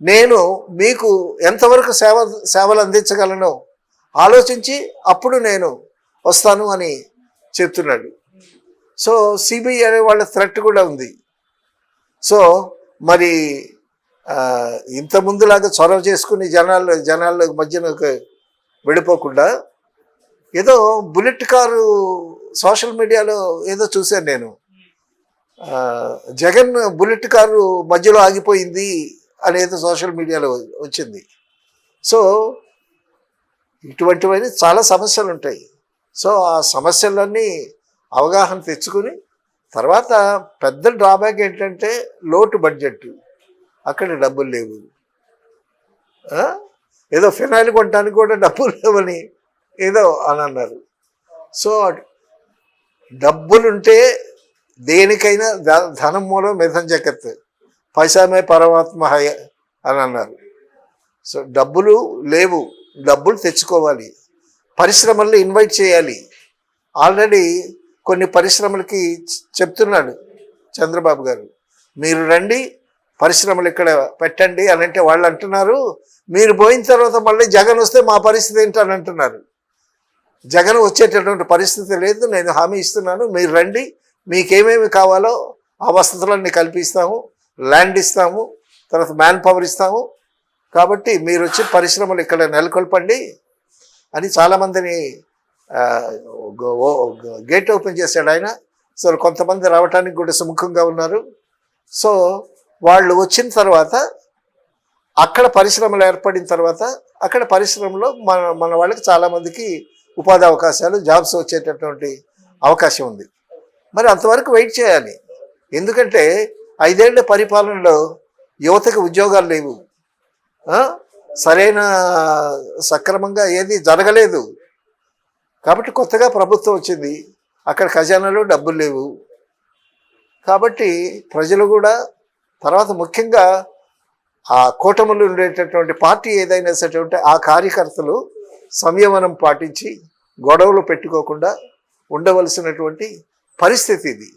నేను మీకు ఎంతవరకు సేవలు అందించగలను ఆలోచించి అప్పుడు నేను వస్తాను అని చెప్తున్నాడు. సో సిబిఐ అనే వాళ్ళ థ్రెట్ కూడా ఉంది. సో మరి ఇంత ముందులాగా చొరవ చేసుకుని జనాల మధ్యన వెళ్ళిపోకుండా ఏదో బుల్లెట్ కారు సోషల్ మీడియాలో ఏదో చూశాను నేను, జగన్ బుల్లెట్ కారు మధ్యలో ఆగిపోయింది అనేది సోషల్ మీడియాలో వచ్చింది. సో ఇటువంటివన్నీ చాలా సమస్యలు ఉంటాయి. సో ఆ సమస్యలన్నీ అవగాహన తెచ్చుకుని తర్వాత పెద్ద డ్రాబ్యాక్ ఏంటంటే లోటు బడ్జెట్. అక్కడ డబ్బులు లేవు. ఏదో ఫినాయిల్ కొనడానికి కూడా డబ్బులు లేవని ఏదో అని అన్నారు. సో డబ్బులుంటే దేనికైనా ధనం మూలం మిథం జగత్, పైసామే పరమాత్మ హయ అని అన్నారు. సో డబ్బులు లేవు, డబ్బులు తెచ్చుకోవాలి. పరిశ్రమల్లో ఇన్వైట్ చేయాలి. ఆల్రెడీ కొన్ని పరిశ్రమలకి చెప్తున్నాడు చంద్రబాబు గారు, మీరు రండి పరిశ్రమలు ఇక్కడ పెట్టండి అని అంటే వాళ్ళు అంటున్నారు, మీరు పోయిన తర్వాత మళ్ళీ జగన్ వస్తే మా పరిస్థితి ఏంటని అంటున్నారు. జగన్ వచ్చేటటువంటి పరిస్థితి లేదు, నేను హామీ ఇస్తున్నాను, మీరు రండి, మీకేమేమి కావాలో ఆ వసతులన్నీ కల్పిస్తాము, ల్యాండ్ ఇస్తాము, తర్వాత మ్యాన్ పవర్ ఇస్తాము, కాబట్టి మీరు వచ్చి పరిశ్రమలు ఇక్కడ నెలకొల్పండి అని చాలామందిని గేట్ ఓపెన్ చేశాడు ఆయన. సో కొంతమంది రావడానికి కూడా సుముఖంగా ఉన్నారు. సో వాళ్ళు వచ్చిన తర్వాత అక్కడ పరిశ్రమలు ఏర్పడిన తర్వాత అక్కడ పరిశ్రమలో మన వాళ్ళకి చాలామందికి ఉపాధి అవకాశాలు, జాబ్స్ వచ్చేటటువంటి అవకాశం ఉంది. మరి అంతవరకు వెయిట్ చేయాలి. ఎందుకంటే 5 ఏళ్ల పరిపాలనలో యువతకు ఉద్యోగాలు లేవు, సరైన సక్రమంగా ఏది జరగలేదు. కాబట్టి కొత్తగా ప్రభుత్వం వచ్చింది, అక్కడ ఖజానాలో డబ్బులు లేవు. కాబట్టి ప్రజలు కూడా తర్వాత ముఖ్యంగా ఆ కూటములు ఉండేటటువంటి పార్టీ ఏదైనా సరే ఉంటే ఆ కార్యకర్తలు సంయమనం పాటించి గొడవలు పెట్టుకోకుండా ఉండవలసినటువంటి పరిస్థితి ఇది.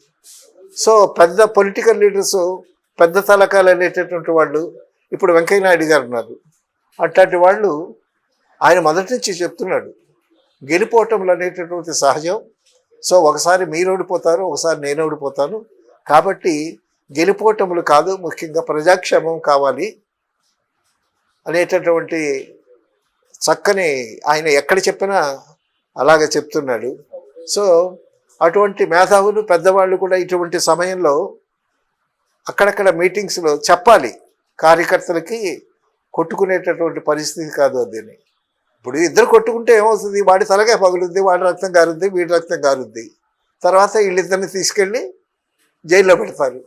సో పెద్ద పొలిటికల్ లీడర్స్, పెద్ద తలకాలు అనేటటువంటి వాళ్ళు ఇప్పుడు వెంకయ్యనాయుడు గారు ఉన్నారు. అట్లాంటి వాళ్ళు ఆయన మొదటి నుంచి చెప్తున్నాడు, గెలిపోవటంలు అనేటటువంటి సహజం. సో ఒకసారి మీరు ఓడిపోతారు, ఒకసారి నేను ఓడిపోతాను, కాబట్టి గెలిపోవటములు కాదు, ముఖ్యంగా ప్రజాక్షేమం కావాలి అనేటటువంటి చక్కని ఆయన ఎక్కడ చెప్పినా అలాగే చెప్తున్నాడు. సో అటువంటి మేధావులు పెద్దవాళ్ళు కూడా ఇటువంటి సమయంలో అక్కడక్కడ మీటింగ్స్లో చెప్పాలి, కార్యకర్తలకి కొట్టుకునేటటువంటి పరిస్థితి కాదు అదని. ఇప్పుడు ఇద్దరు కొట్టుకుంటే ఏమవుతుంది, వాడి తలగా పగులుద్ది, వాడి రక్తం కారుద్ది, వీడి రక్తం కారుద్ది. తర్వాత వీళ్ళిద్దరిని తీసుకెళ్ళి జైల్లో పెడతారు.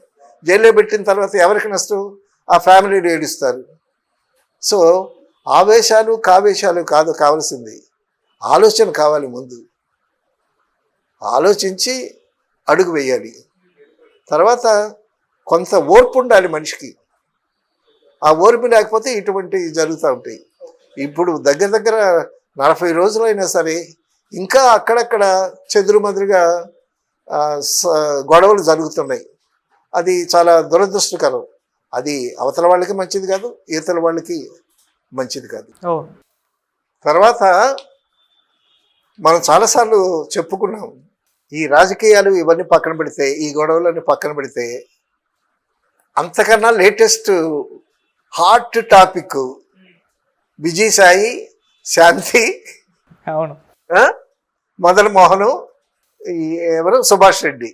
జైల్లో పెట్టిన తర్వాత ఎవరికి నష్టం, ఆ ఫ్యామిలీని ఏడుస్తారు. సో ఆవేశాలు కావేశాలు కాదు కావాల్సింది, ఆలోచన కావాలి. ముందు ఆలోచించి అడుగు వేయాలి. తర్వాత కొంత ఓర్పు ఉండాలి మనిషికి. ఆ ఓర్పు లేకపోతే ఇటువంటివి జరుగుతూ ఉంటాయి. ఇప్పుడు దగ్గర దగ్గర 40 రోజులైనా సరే ఇంకా అక్కడక్కడ చెదురుమదురుగా గొడవలు జరుగుతున్నాయి. అది చాలా దురదృష్టకరం. అది అవతల వాళ్ళకి మంచిది కాదు, ఇతర వాళ్ళకి మంచిది కాదు. తర్వాత మనం చాలాసార్లు చెప్పుకున్నాం, ఈ రాజకీయాలు ఇవన్నీ పక్కన పెడితే, ఈ గొడవలన్నీ పక్కన పెడితే, అంతకన్నా లేటెస్ట్ హాట్ టాపిక్ విజయసాయి, శాంతి, అవును, మదన్ మోహన్, ఎవరు సుభాష్ రెడ్డి.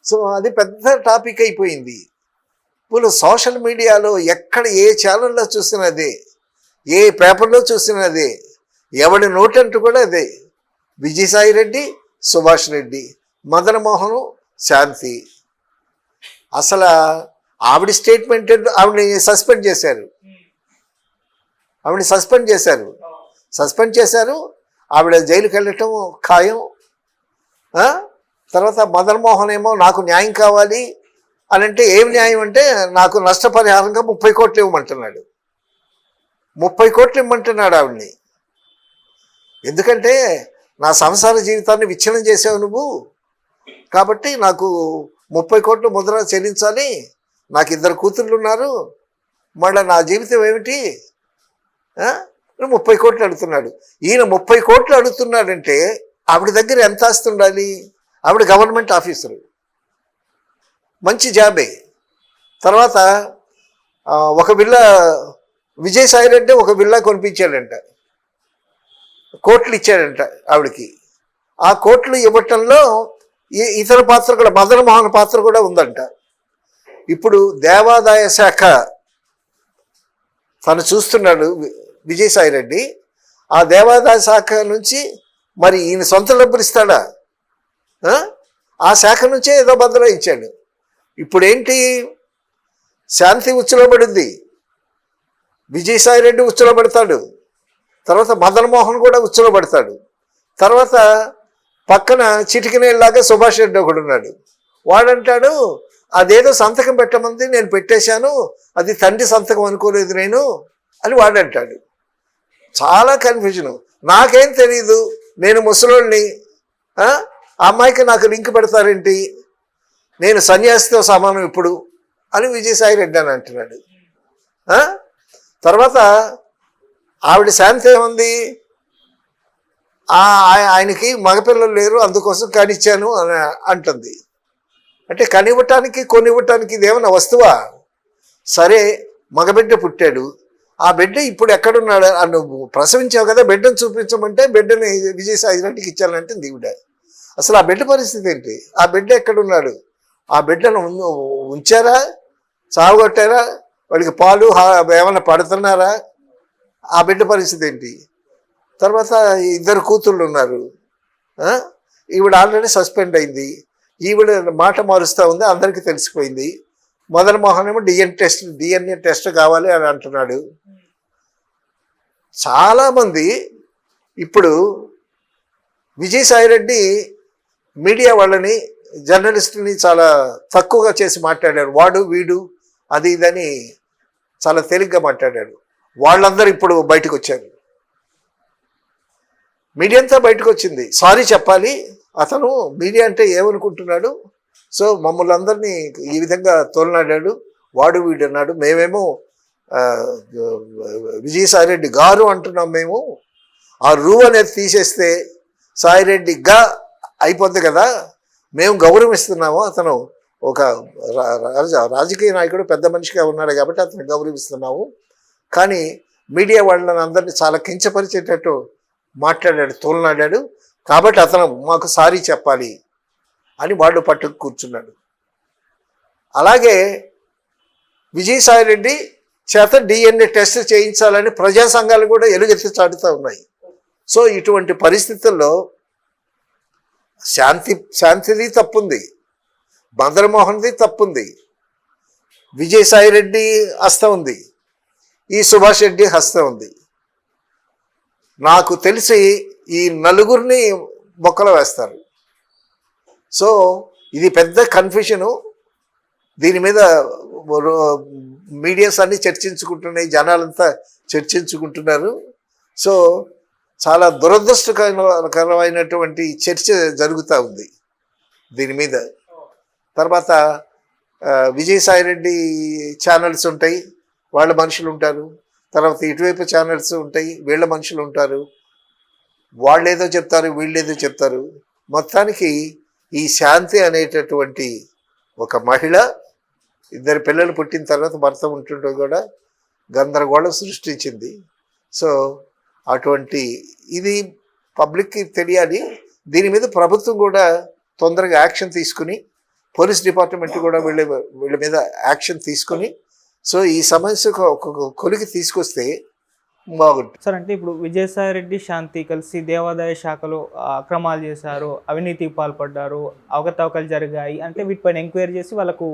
సో అది పెద్ద టాపిక్ అయిపోయింది. ఇప్పుడు సోషల్ మీడియాలో ఎక్కడ ఏ ఛానల్లో చూసినా అదే, ఏ పేపర్లో చూసినా అదే, ఎవడి నోటంటూ కూడా అదే. విజయసాయి రెడ్డి, సుభాష్ రెడ్డి, మదన్ మోహన్, శాంతి. అసలు ఆవిడ స్టేట్మెంట్, ఆవిడని సస్పెండ్ చేశారు. సస్పెండ్ చేశారు. ఆవిడ జైలుకి వెళ్ళటం ఖాయం. తర్వాత మదన్ మోహన్ ఏమో నాకు న్యాయం కావాలి అని అంటే, ఏం న్యాయం అంటే నాకు నష్టపరిహారంగా 30 కోట్లు ఇవ్వమంటున్నాడు. 30 కోట్లు ఇవ్వమంటున్నాడు ఆవిడ్ని. ఎందుకంటే నా సంసార జీవితాన్ని విచ్ఛిన్నం చేసావు నువ్వు, కాబట్టి నాకు 30 కోట్లు ముద్ర చెల్లించాలి. నాకు 2 కూతుర్లు ఉన్నారు, మళ్ళీ నా జీవితం ఏమిటి? 30 కోట్లు అడుగుతున్నాడు. ఈయన 30 కోట్లు అడుగుతున్నాడంటే ఆవిడ దగ్గర ఎంత ఆస్తి ఉండాలి? ఆవిడ గవర్నమెంట్ ఆఫీసరు, మంచి జాబే. తర్వాత ఒక విల్లా, విజయసాయి రెడ్డి ఒక విల్లా కొనిపించాడంట, కోట్లు ఇచ్చాడంట ఆవిడకి. ఆ కోట్లు ఇవ్వటంలో ఇతర పాత్ర కూడా, మదన్ మోహన్ పాత్ర కూడా ఉందంట. ఇప్పుడు దేవాదాయ శాఖ తను చూస్తున్నాడు విజయసాయి రెడ్డి. ఆ దేవాదాయ శాఖ నుంచి మరి ఈయన సొంత డబ్బులు ఇస్తాడా? ఆ శాఖ నుంచే ఏదో బదులు ఇచ్చాడు. ఇప్పుడేంటి, శాంతి ఉచ్చులో పడుద్ది, విజయసాయి రెడ్డి ఉచ్చులో పడతాడు, తర్వాత మదన్ మోహన్ కూడా ఉచ్చులో పడతాడు. తర్వాత పక్కన చిటికినేలాగా సుభాష్ రెడ్డి ఒకడు ఉన్నాడు. వాడంటాడు, అదేదో సంతకం పెట్టమంది నేను పెట్టేశాను, అది తండ్రి సంతకం అనుకోలేదు నేను అని వాడంటాడు. చాలా కన్ఫ్యూజను. నాకేం తెలీదు, నేను ముసలోళ్ళని, ఆ అమ్మాయికి నాకు లింక్ పెడతారేంటి, నేను సన్యాసితో సమానం ఇప్పుడు అని విజయసాయి రెడ్డి అని అంటున్నాడు. తర్వాత ఆవిడ శాంతి ఏముంది, ఆయనకి మగపిల్లలు లేరు అందుకోసం కనిచ్చాను అని అంటుంది. అంటే కనివ్వటానికి కొనివ్వటానికి ఇదేమన్నా వస్తువా? సరే, మగబిడ్డ పుట్టాడు, ఆ బిడ్డ ఇప్పుడు ఎక్కడున్నాడు? నువ్వు ప్రసవించావు కదా, బిడ్డను చూపించమంటే బిడ్డని విజయసాయి రెడ్డికి ఇచ్చానంటే దీవిడ. అసలు ఆ బిడ్డ పరిస్థితి ఏంటి? ఆ బిడ్డ ఎక్కడున్నాడు? ఆ బిడ్డను ఉంచారా, సాగుగొట్టారా, వాడికి పాలు ఏమైనా పడుతున్నారా? ఆ బిడ్డ పరిస్థితి ఏంటి? తర్వాత 2 కూతుళ్ళు ఉన్నారు. ఈవిడ ఆల్రెడీ సస్పెండ్ అయింది. ఈవిడ మాట మారుస్తూ ఉంది, అందరికీ తెలిసిపోయింది. మదన్ మోహన్ ఏమో డిఎన్ఏ టెస్ట్ కావాలి అని అంటున్నాడు. చాలామంది ఇప్పుడు విజయసాయి రెడ్డి మీడియా వాళ్ళని, జర్నలిస్టుని చాలా తక్కువగా చేసి మాట్లాడాడు. వాడు వీడు అది ఇదని చాలా తేలిగ్గా మాట్లాడాడు. వాళ్ళందరూ ఇప్పుడు బయటకు వచ్చారు, మీడియా అంతా బయటకు వచ్చింది. సారీ చెప్పాలి, అతను మీడియా అంటే ఏమనుకుంటున్నాడు, సో మమ్మల్ని అందరినీ ఈ విధంగా తోలనాడాడు, వాడు వీడు అన్నాడు. మేమేమో విజయసాయిరెడ్డి గారు అంటున్నాం. మేము ఆ రూ అనేది తీసేస్తే సాయిరెడ్డిగా అయిపోద్ది కదా, మేము గౌరవిస్తున్నాము. అతను ఒక రాజకీయ నాయకుడు, పెద్ద మనిషిగా ఉన్నాడు కాబట్టి అతను గౌరవిస్తున్నాము. కానీ మీడియా వాళ్ళని అందరినీ చాలా కించపరిచేటట్టు మాట్లాడాడు, తోలనాడాడు. కాబట్టి అతను మాకు సారీ చెప్పాలి అని వాడు పట్టుకు కూర్చున్నాడు. అలాగే విజయసాయిరెడ్డి చేత డిఎన్ఏ టెస్ట్ చేయించాలని ప్రజా సంఘాలు కూడా ఎలుగెత్తి చాటుతూ ఉన్నాయి. సో ఇటువంటి పరిస్థితుల్లో శాంతిది తప్పుంది, మదన్మోహన్ది తప్పుంది, విజయసాయిరెడ్డి హస్తం ఉంది, ఈ సుభాష్ రెడ్డి హస్తం ఉంది. నాకు తెలిసి ఈ నలుగురిని బొక్కలు వేస్తారు. సో ఇది పెద్ద కన్ఫ్యూషను. దీని మీద మీడియాస్ అన్నీ చర్చించుకుంటున్నాయి, జనాలంతా చర్చించుకుంటున్నారు. సో చాలా దురదృష్టకరమైనటువంటి చర్చ జరుగుతూ ఉంది దీని మీద. తర్వాత విజయసాయిరెడ్డి ఛానల్స్ ఉంటాయి, వాళ్ళ మనుషులు ఉంటారు. తర్వాత ఇటువైపు ఛానల్స్ ఉంటాయి, వీళ్ళ మనుషులు ఉంటారు. వాళ్ళేదో చెప్తారు, వీళ్ళేదో చెప్తారు. మొత్తానికి ఈ శాంతి అనేటటువంటి ఒక మహిళ 2 పిల్లలు పుట్టిన తర్వాత భర్త ఉంటుండో కూడా గందరగోళం సృష్టించింది. సో అటువంటి ఇది పబ్లిక్కి తెలియాలి. దీని మీద ప్రభుత్వం కూడా తొందరగా యాక్షన్ తీసుకుని, పోలీస్ డిపార్ట్మెంట్ కూడా వీళ్ళ మీద యాక్షన్ తీసుకుని, సో ఈ సమస్యకు ఒక కొలికి తీసుకొస్తే బాగుంటుంది సార్. అంటే ఇప్పుడు విజయసాయిరెడ్డి, శాంతి కలిసి దేవాదాయ శాఖలో అక్రమాలు చేశారు, అవినీతికి పాల్పడ్డారు, అవకతవకలు జరిగాయి అంటే వీటిపైన ఎంక్వైరీ చేసి వాళ్ళకు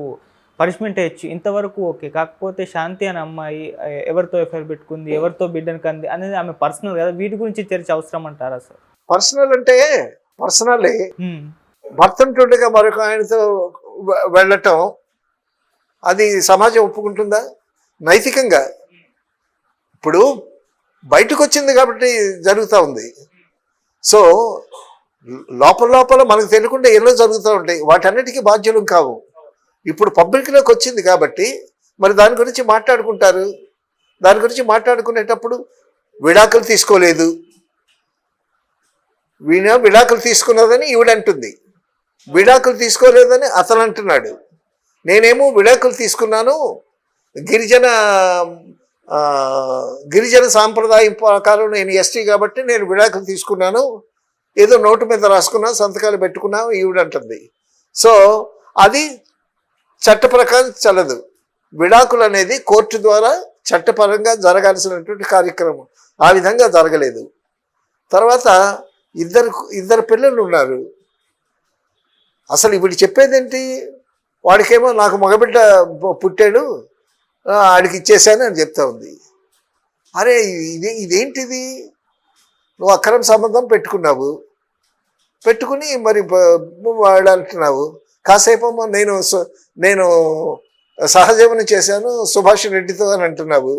పనిష్మెంట్ ఇచ్చి ఇంతవరకు ఓకే. కాకపోతే శాంతి అనే అమ్మాయి ఎవరితో ఎఫ్ఐఆర్ పెట్టుకుంది, ఎవరితో బిడ్డను కంది అనేది ఆమె పర్సనల్ కదా, వీటి గురించి చర్చ అవసరం అంటారా సార్? పర్సనల్ అంటే పర్సనలే. భర్త ఉంటుండగా మరొక ఆయనతో వెళ్ళటం అది సమాజం ఒప్పుకుంటుందా? నైతికంగా ఇప్పుడు బయటకు వచ్చింది కాబట్టి జరుగుతూ ఉంది. సో లోపల మనకు తెలియకుండా ఎన్నో జరుగుతూ ఉంటాయి, వాటన్నిటికీ బాధ్యులం కావు. ఇప్పుడు పబ్లిక్లోకి వచ్చింది కాబట్టి మరి దాని గురించి మాట్లాడుకుంటారు. దాని గురించి మాట్లాడుకునేటప్పుడు విడాకులు తీసుకోలేదు, విడాకులు తీసుకున్నదని ఈవిడంటుంది, విడాకులు తీసుకోలేదని అతను అంటున్నాడు. నేనేమో విడాకులు తీసుకున్నాను, గిరిజన సాంప్రదాయం ప్రకారం నేను ఎస్టీ కాబట్టి నేను విడాకులు తీసుకున్నాను, ఏదో నోటు మీద రాసుకున్నా, సంతకాలు పెట్టుకున్నాను ఈవిడంటుంది. సో అది చట్ట ప్రకారం చల్లదు. విడాకులు అనేది కోర్టు ద్వారా చట్టపరంగా జరగాల్సినటువంటి కార్యక్రమం, ఆ విధంగా జరగలేదు. తర్వాత ఇద్దరు పిల్లలు ఉన్నారు. అసలు ఇప్పుడు చెప్పేదేంటి? వాడికేమో నాకు మగబిడ్డ పుట్టాడు, ఆడికి ఇచ్చేసాను అని చెప్తా ఉంది. అరే ఇదేంటిది? నువ్వు అక్రమ సంబంధం పెట్టుకుని మరి వాడు అంటున్నావు. కాసేపు నేను సహజీవనం చేశాను సుభాష్ రెడ్డితో అని అంటున్నావు.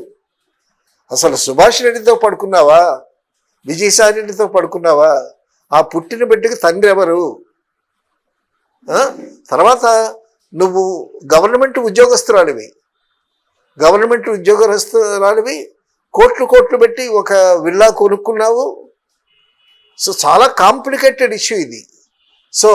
అసలు సుభాష్ రెడ్డితో పడుకున్నావా? విజయసాయి రెడ్డితో పడుకున్నావా? ఆ పుట్టిన బిడ్డకి తండ్రి ఎవరు? తర్వాత నువ్వు గవర్నమెంట్ ఉద్యోగస్తురాలివి, కోట్లు పెట్టి ఒక విల్లా కొనుక్కున్నావు. సో చాలా కాంప్లికేటెడ్ ఇష్యూ ఇది. సో